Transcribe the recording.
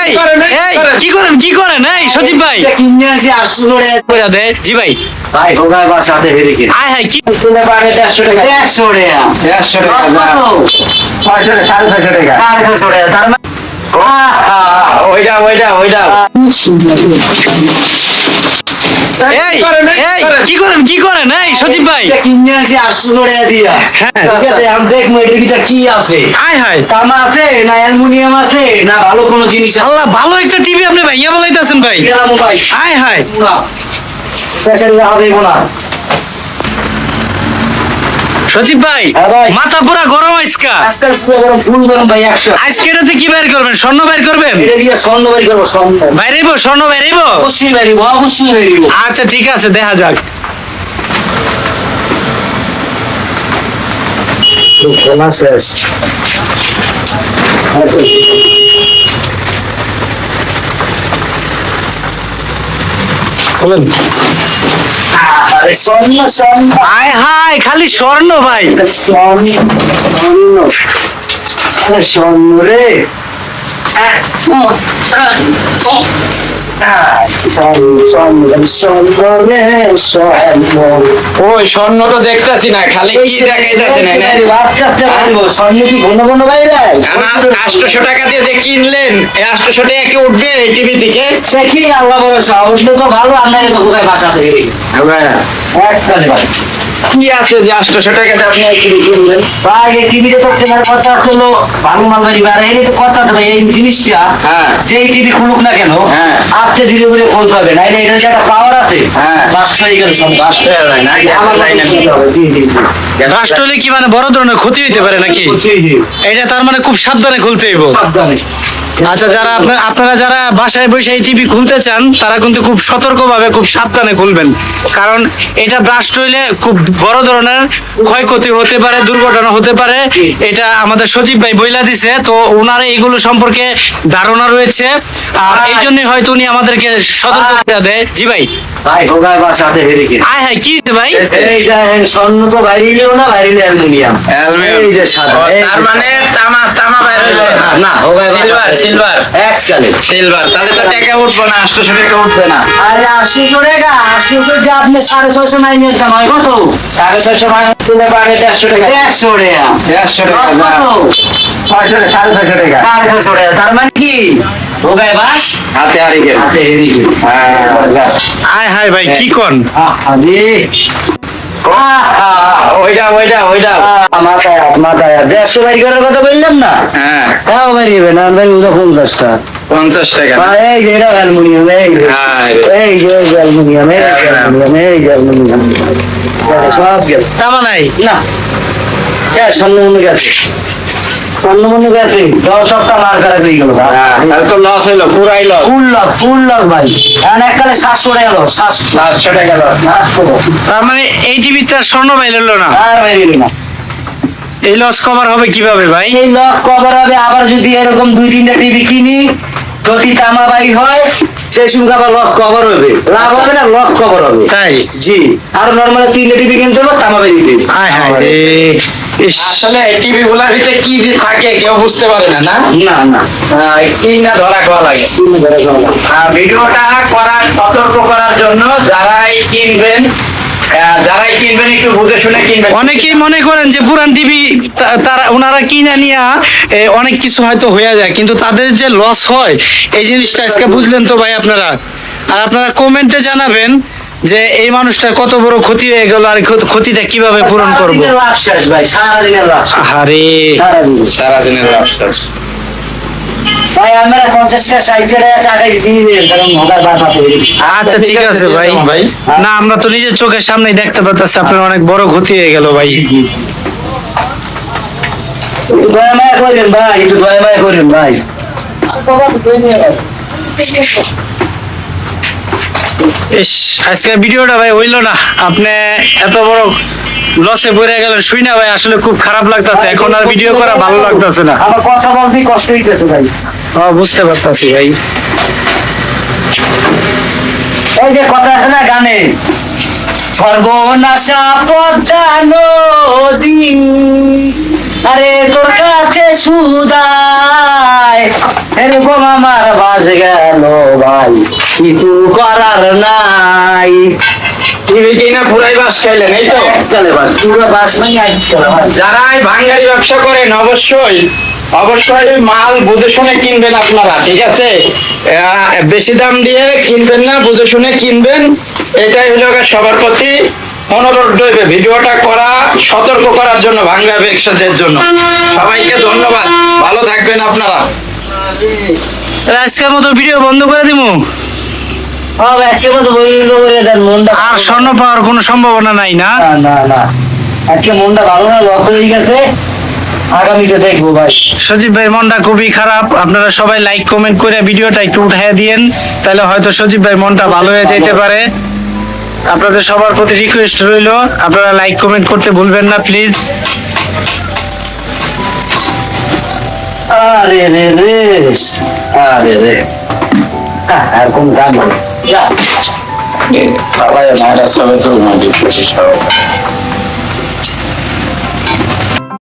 এই এই কি করেন এই সজীব ভাই কিনে আসি 800 করে কইরা দে জি ভাই ভাই হোগায় বাসাতে হেরে কিনে আয় হায় কি তুলে পারে 150 টাকা 150 টাকা 600 650 টাকা 650 টাকা তার মানে ওইটা এই এই কি করেন এই সজীব ভাই কিনে আসি 800 করে দিয়া হ্যাঁ ঠিক আছে আমি দেখবো এটা কি আছে আয় হায় তামা আছে না অ্যালুমিনিয়াম আছে না ভালো কোনো জিনিস আছে আল্লাহ ভালো একটা টিভি আপনি ভাইয়া বলাইতাছেন ভাই গেলাম ভাই আয় হায় পেছনে হবে না সজীব ভাই হ্যাঁ ভাই। মাথা পুরা গরম আজকা একটা পুরো গরম ফুল গরম ভাই 100 আজকে এটাতে কি বের করবেন স্বর্ণ বের করবেন এটা দিয়ে স্বর্ণ বাড়ি করবো স্বর্ণ বাইরেইব স্বর্ণ বাইরেইব অবশ্যই বাড়িব অবশ্যই বাড়িব আচ্ছা ঠিক আছে দেখা যাক খোলা শেষ বলেন আরে স্বর্ণ স্বর্ণ আয় হায় খালি স্বর্ণ ভাই স্বর্ণ স্বর্ণ আরে স্বর্ণ রে ওই স্বর্ণ তো দেখতাছি না খালি কি দেখাইতাছে না স্বর্ণ কি ঘন ঘন বাইরে 800 টাকা দিয়ে যে কিনলেন এই 800 টাকা কি উঠবে এই টিভি থেকে সে কি আল্লাহ ভরসা উঠলে তো ভালো আপনাকে তো কোথায় বাসাতে কি আছে যে 800 টাকা দিয়ে আপনি এই টিভি কিনলেন ভাই এই টিভিতে তো কেনার কথা হলো ভালো মাল বাড়ি বাড়ে এই তো কথা তো ভাই এই জিনিসটা হ্যাঁ। যেই টিভি খুলুক না কেন হ্যাঁ। আস্তে ধীরে ধীরে খুলতে হবে নাইলে এটার যে একটা পাওয়ার আছে হ্যাঁ। নষ্ট হয়ে গেল সব নষ্ট হয়ে যায় না? আমার লাইনে নিতে হবে জি জি রাষ্ট্র হলে কি মানে বড় ধরনের ক্ষতি হইতে পারে নাকি জি জি এটা তার মানে খুব সাবধানে খুলতে হইব সাবধানে আচ্ছা যারা আপনারা যারা বাসায় বসে এই টিভি খুলতে চান তারা কিন্তু খুব সতর্কভাবে খুব সাবধানে খুলবেন কারণ এটা ব্রাস্ট হইলে খুব বড় ধরনের ক্ষয়ক্ষতি হতে পারে দুর্ঘটনা হতে পারে এটা আমাদের সজীব ভাই বইলা দিছে তো ওনার এইগুলো সম্পর্কে ধারণা রয়েছে আর এই জন্যই হয়তো উনি আমাদেরকে সতর্ক করে দেয় জি ভাই ভাই হোগায় বাসাতে হেরে কিনে আয় হায় কি হইছে ভাই এই দেখেন স্বর্ণ তো বাইরেও না বাইরে অ্যালুমিনিয়াম এই যে সাদা এই তার যে মানে তামা বাইরে হলো না না হোগায় সিলভার এক সালে সিলভার তাহলে তো টাকা উঠবে না 800 টাকা উঠবে না আরে 800 টাকা 800 যে আপনি 650 মাইনের দাম হয় কত 650 মাইনাস দিলে পারে 150 টাকা 100 টাকা 150 টাকা কত 650 টাকা 650 টাকা তার মানে কি হোগায় বাস হাতে হারি গেল হাতে হেরি গেল হ্যাঁ আয় হায় ভাই কি কোন আরে ওইটা মাথায় 150 বাড়ি করার কথা বললাম না হ্যাঁ তাও বাড়িবে না বাড়ি 50টা 50 টাকা এই যে এটা অ্যালুমিনিয়াম এই যে অ্যালুমিনিয়াম এই যে অ্যালুমিনিয়াম সব গেল তামা নাই না স্বর্ণ মনে গেছে স্বর্ণ মনে গেছে 10 সপ্তাহ মার খারাপ হয়ে গেল তাহলে তো লস হইলো পুরাই লস ফুল লাখ ভাই এখন এককালে 700 টাকা লস 700 টাকা লস 700 তার মানে এই টিভিতে আর স্বর্ণ বাইর হলো না আর বাইরে না এই লস কভার হবে কিভাবে ভাই এই লক কভার হবে আবার যদি এরকম 2-3টা টিভি কিনি যদি তামা বাই হয় সেই সঙ্গে আবার লক কভার হবে লাভ হবে না লক কভার হবে তাই জি আর নরমালি 3টা টিভি কিনতে হবে তামা বাই দিতে আয় হায় রে ইস আসলে টিভি গুলার ভিতরে কি যে থাকে কেউ বুঝতে পারে না না না না কি না ধরা খাওয়া লাগে আর ভিডিওটা সতর্ক করার জন্য যারাই কিনবেন একটু বুঝে শুনে কিনবেন অনেকেই মনে করেন যে পুরান টিভি তারা ওনারা কিনে নিয়ে অনেক কিছু হয়তো হয়ে যায় কিন্তু তাদের যে লস হয় এই জিনিসটা আজকে বুঝলেন তো ভাই আপনারা আর আপনারা কমেন্টে জানাবেন যে এই মানুষটার কত বড় ক্ষতি হয়ে গেল আর ক্ষতিটা কিভাবে পূরণ করবো সারাদিনের লাভ শেষ ভাই সারাদিনের লাভ শেষ। আরে সারাদিন সারাদিনের ব্যবসা ভাই আমরা 50 টাকা 60 টাকা চাকাই কিনে দিই কারণ মোটা বাসা তৈরি আচ্ছা ঠিক আছে ভাই ভাই না আমরা তো নিজের চোখের সামনেই দেখতে পাচ্ছি আপনার অনেক বড় ক্ষতি হয়ে গেল ভাই একটু দয়া মায়া করেন ভাই একটু দয়া মায়া করেন ভাই ইস আজকের ভিডিওটা ভাই হইলো না আপনি এত বড় লসে পড়ে গেলেন শুই না ভাই আসলে খুব খারাপ লাগতেছে এখন আর ভিডিও করা ভালো লাগতেছে না আমার কথা বলতেই কষ্ট হইতেছে ভাই বুঝতে পারতাছি ভাই এই যে কথা আছে না গানে সর্বনাশা পদ্মা নদী আরে তোর কাছে সুদাই এরকম আমার বাস গেল ভাই, কিছু করার নাই। টিভি কিনা পুরাই বাস খাইলেন, এই তো? এককালে বাস, পুরো বাস নাই এককালে বাস। যারা এই ভাঙ্গারি ব্যবসা করেন অবশ্যই অবশ্যই মাল বুঝে শুনে কিনবেন আপনারা, ঠিক আছে? বেশি দাম দিয়ে কিনবেন না, বুঝে শুনে কিনবেন। এটাই হলো গিয়ে সবার প্রতি অনুরোধ রইবে। ভিডিওটা করা সতর্ক করার জন্য, ভাঙ্গা ব্যবসাদের জন্য। সবাইকে ধন্যবাদ, ভালো থাকবেন আপনারা। আজকের মতো ভিডিও বন্ধ করে দিমু। হবে আজকে মতো বইল করে দেন, মনটা আর স্বর্ণ পাওয়ার কোনো সম্ভাবনা নাই না? না না না, আজকে মনটা ভালো না, লস হয়ে গেছে। আগামীতে দেখবো ভাই। সজীব ভাই মনটা খুবই খারাপ। আপনারা সবাই লাইক কমেন্ট করে ভিডিওটা একটু উঠাইয়া দিয়েন, তাহলে হয়তো সজীব ভাই মনটা ভালো হয়ে যেতে পারে। আপনাদের সবার প্রতি রিকোয়েস্ট রইল, আপনারা লাইক কমেন্ট করতে ভুলবেন না প্লিজ। আরে রে রে, আরে রে, আর কোন গান বলে? যা সবাই মায়েরা সবাই তো